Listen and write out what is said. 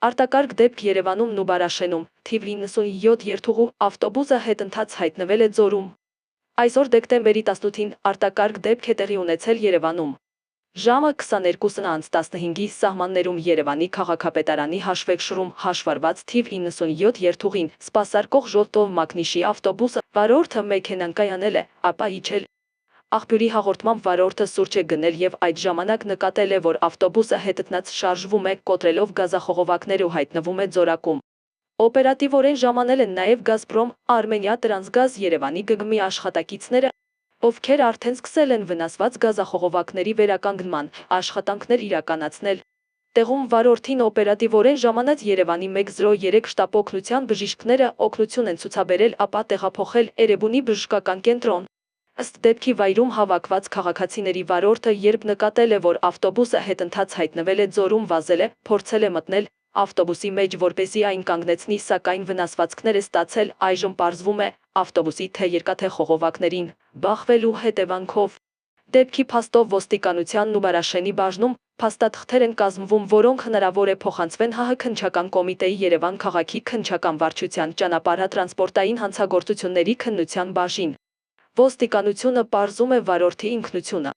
Արտակարգ դեպք Երևանում ու Բարաշենում, թիվ 97 երթուղու ավտոբուսը հետընթաց հայտնվել է Ձորում։ Այսօր դեկտեմբերի 18-ին արտակարգ դեպք է տեղի ունեցել Երևանում։ Ժամը 22:15-ի սահմաններում Երևանի քաղաքապետարանի հաշվեկշռում հաշվառված թիվ 97 երթուղին սպասարկող ժոտով մակնիշի ավտոբուսը վարորդը մեքենան կայանել է, ապա իջել։ Աղբյուրի հաղորդմամբ վարորդը սուրճ է գնել եւ այդ ժամանակ նկատել է, որ ավտոբուսը հետընթաց շարժվում է, կոտրելով գազախողովակներ ու հայտնվում է Ձորակում։ Օպերատիվորեն ժամանել են նաեւ Գազպրոմ, Արմենիա Տրանսգազ Երևանի ԳԳՄ-ի աշխատակիցները, ովքեր արդեն սկսել են վնասված գազախողովակների վերականգնման աշխատանքներ իրականացնել։ Տեղում վարորդին օպերատիվորեն ժամանած Երևանի 103 շտապ օգնության բժիշկները օգնություն են ցուցաբերել, ապա տեղափոխել Էրեբունի բժշկական կենտրոն։ Ըստ դեպքի վայրում հավաքված քաղաքացիների վարորդը, երբ նկատել է, որ ավտոբուսը հետընթաց հայտնվել է Ձորում, վազել է, փորձել է մտնել ավտոբուսի մեջ, որպեսզի այն կանգնեցնի, սակայն վնասվածքներ է ստացել, այժմ պարզվում է ավտոբուսի թե երկաթե խողովակներին բախվելու հետևանքով։ Դեպքի փաստով ոստիկանությանն ու Բարաշենի բաժնում փաստաթղթեր են կազմվում, որոնք հնարավոր է փոխանցվեն ՀՀ քննչական կոմիտեի Երևան քաղաքի քննչական վարչության ճանապարհատրանսպորտային հանցագործությունների քննության բաժին։ Ոստիկանությունը պարզում է վարորդի ինքնությունը։